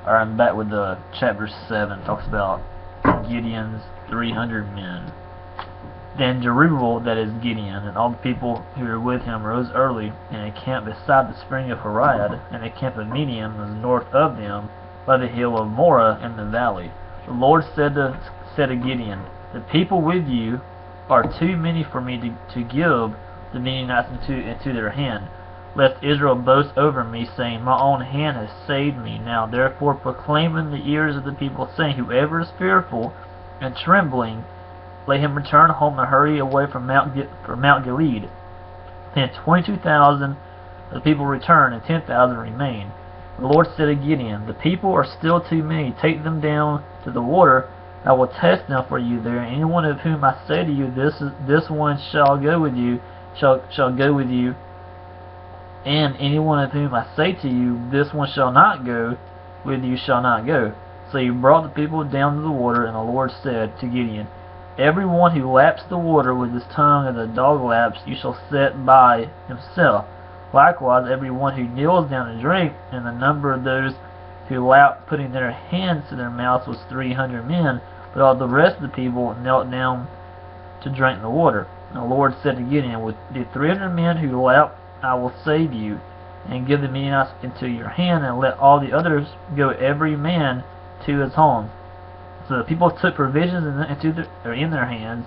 Alright, I'm back with chapter 7. It talks about Gideon's 300 men. Then Jerubbaal, that is Gideon, and all the people who were with him rose early, and encamped beside the spring of Harad, and the camp of Midian was north of them, by the hill of Morah in the valley. The Lord said to Gideon, "The people with you are too many for me to give the Midianites into their hand, lest Israel boast over me, saying, My own hand has saved me. Now therefore proclaim in the ears of the people, saying, Whoever is fearful and trembling, let him return home and hurry away from Mount Gilead." Then 22,000 of the people returned, and 10,000 remained. The Lord said to Gideon, "The people are still too many. Take them down to the water. I will test them for you there. Anyone of whom I say to you, this one shall go with you, shall go with you. And anyone of whom I say to you, this one shall not go with you, shall not go." So he brought the people down to the water, and the Lord said to Gideon, "Every one who laps the water with his tongue as a dog laps, you shall set by himself. Likewise, every one who kneels down to drink." And the number of those who lapped, putting their hands to their mouths, was 300 men. But all the rest of the people knelt down to drink the water. And the Lord said to Gideon, "With the 300 men who lap, I will save you, and give the Midianites into your hand, and let all the others go, every man to his home." So the people took provisions in their hands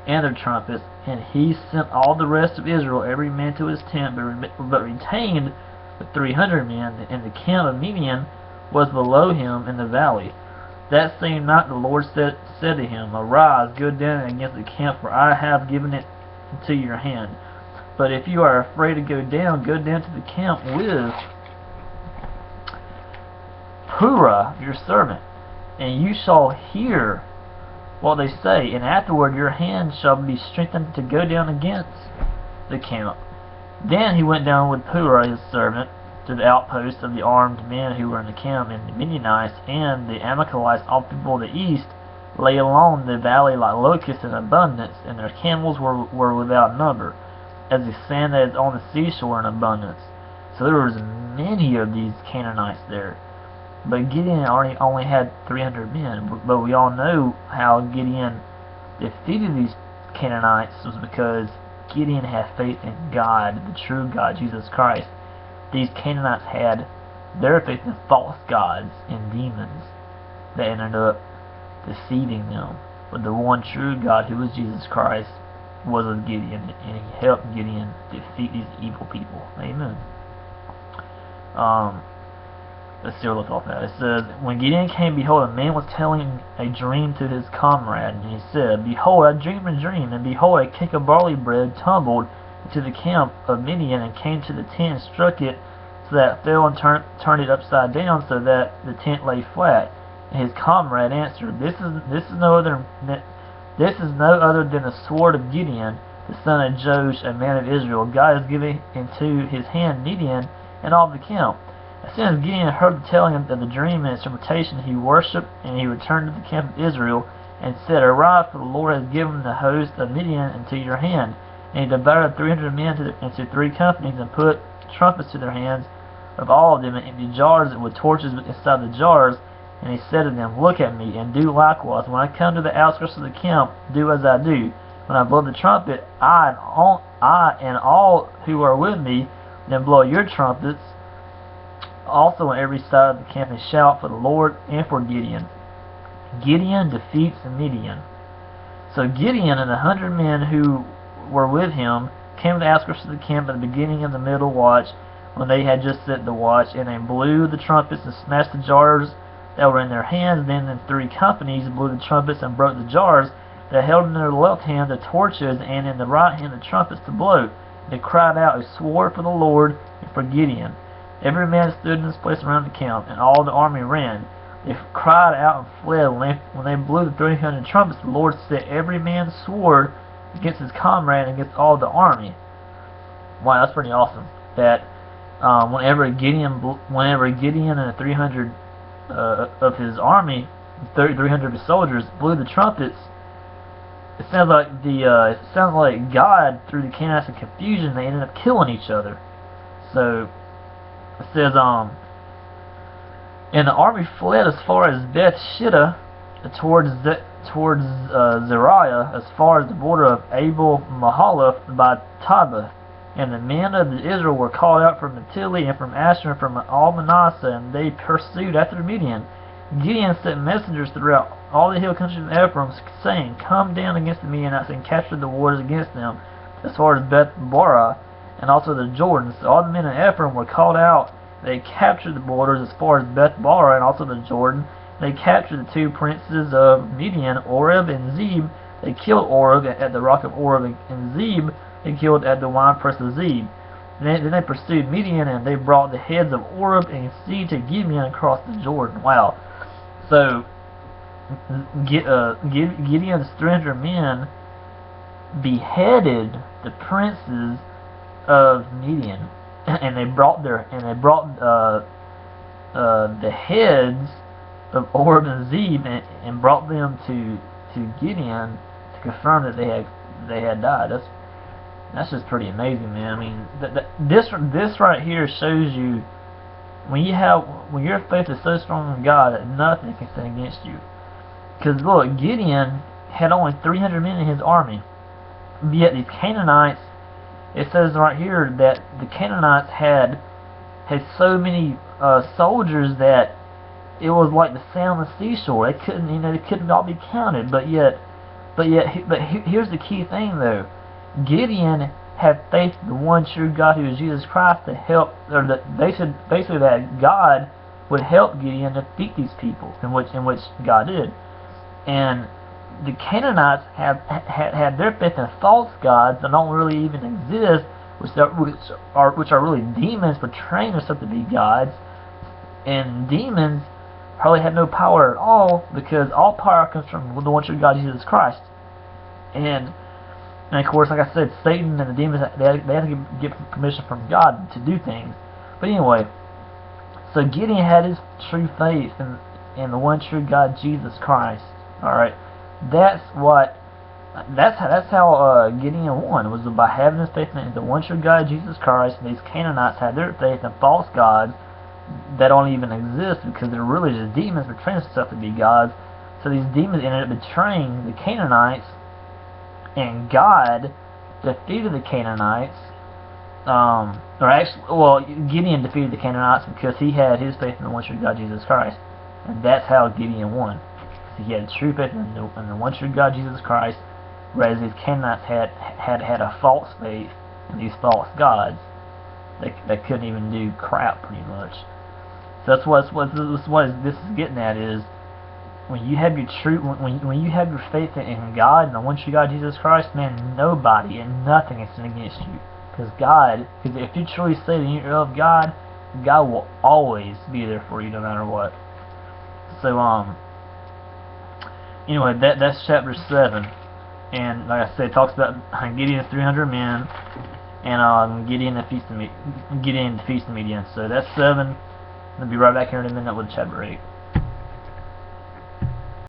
and their trumpets, and he sent all the rest of Israel, every man to his tent, but retained the 300 men, and the camp of Midian was below him in the valley. That same night the Lord said to him, "Arise, go down against the camp, for I have given it into your hand. But if you are afraid to go down to the camp with Purah your servant, and you shall hear what they say, and afterward your hand shall be strengthened to go down against the camp." Then he went down with Purah his servant to the outposts of the armed men who were in the camp, and the Midianites and the Amalekites, all people of the east, lay along the valley like locusts in abundance, and their camels were without number, as the sand that is on the seashore in abundance. So there was many of these Canaanites there. But Gideon only had 300 men. But we all know how Gideon defeated these Canaanites was because Gideon had faith in God, the true God, Jesus Christ. These Canaanites had their faith in false gods and demons that ended up deceiving them. But the one true God, who was Jesus Christ, was with Gideon, and he helped Gideon defeat these evil people. Amen. Let's see where we'll talk about. It says, "When Gideon came, behold, a man was telling a dream to his comrade, and he said, Behold, I dreamed a dream, and behold, a cake of barley bread tumbled into the camp of Midian, and came to the tent, and struck it, so that it fell, and turned it upside down, so that the tent lay flat. And his comrade answered, This is no other than the sword of Gideon, the son of Joash, a man of Israel. God has given into his hand Midian and all the camp." As soon as Gideon heard the telling of the dream and its interpretation, he worshipped, and he returned to the camp of Israel, and said, "Arise, for the Lord has given the host of Midian into your hand." And he divided 300 men into 3 companies, and put trumpets to their hands of all of them, and empty jars with torches inside the jars. And he said to them, "Look at me, and do likewise. When I come to the outskirts of the camp, do as I do. When I blow the trumpet, I and all who are with me, then blow your trumpets also on every side of the camp, and shout for the Lord and for Gideon." Gideon defeats Midian. So Gideon and 100 men who were with him came to the outskirts of the camp at the beginning of the middle watch, when they had just set the watch, and they blew the trumpets and smashed the jars that were in their hands. Then in 3 companies blew the trumpets and broke the jars. They held in their left hand the torches, and in the right hand the trumpets to blow. They cried out a sword for the Lord and for Gideon. Every man stood in his place around the camp, and all the army ran. They cried out and fled. When they blew the 300 trumpets, the Lord set every man's sword against his comrade and against all the army. Wow, that's pretty awesome. That whenever Gideon and the 300 of his army, 300 of his soldiers, blew the trumpets, it sounds like God threw the Canaanites in confusion. They ended up killing each other. So it says, And the army fled as far as Beth Shittah, towards Zariah, as far as the border of Abel Mahalath by Tabith. And the men of Israel were called out from Naphtali and from Asher and from all Manasseh, and they pursued after Midian. Gideon sent messengers throughout all the hill country of Ephraim, saying, "Come down against the Midianites and capture the waters against them, as far as Beth Barah, and also the Jordan." So all the men of Ephraim were called out. They captured the borders as far as Beth Barah and also the Jordan. They captured the two princes of Midian, Oreb and Zeb. They killed Oreb at the rock of Oreb, and Zeb they killed at the winepress of Zeb. Then they pursued Midian, and they brought the heads of Oreb and Zeb to Gideon across the Jordan. Wow. So Gideon's 300 men beheaded the princes of Midian, and they brought the heads of Oreb and Zeb and brought them to Gideon to confirm that they had died. That's just pretty amazing, man. I mean, this right here shows you when your faith is so strong in God that nothing can stand against you. Because look, Gideon had only 300 men in his army, yet these Canaanites, it says right here that the Canaanites had so many soldiers that it was like the sand on the seashore. They couldn't all be counted. But here's the key thing though. Gideon had faith in the one true God, who is Jesus Christ, to help, or basically that God would help Gideon defeat these people, in which God did. And the Canaanites had their faith in false gods that don't really even exist, which are really demons portraying themselves to be gods. And demons probably had no power at all, because all power comes from the one true God, Jesus Christ. And of course, like I said, Satan and the demons, they had to get permission from God to do things. But anyway, so Gideon had his true faith in the one true God, Jesus Christ. All right, that's how Gideon won, was by having his faith in the one true God, Jesus Christ. And these Canaanites had their faith in false gods that don't even exist, because they're really just demons portraying themselves to be gods. So these demons ended up betraying the Canaanites, and God defeated the Canaanites. Gideon defeated the Canaanites because he had his faith in the one true God, Jesus Christ. And that's how Gideon won. So he had true faith in the one true God, Jesus Christ, whereas these Canaanites had a false faith in these false gods. They couldn't even do crap, pretty much. So that's what this is getting at, is when you have your when you have your faith in God and the one true God, Jesus Christ, man, nobody and nothing can stand against you. Because if you truly say that you're of God, God will always be there for you, no matter what. So anyway, that's chapter 7, and like I said, it talks about Gideon's 300 men, and Gideon defeats the Midian. So that's 7. I'll be right back here in a minute with chapter 8.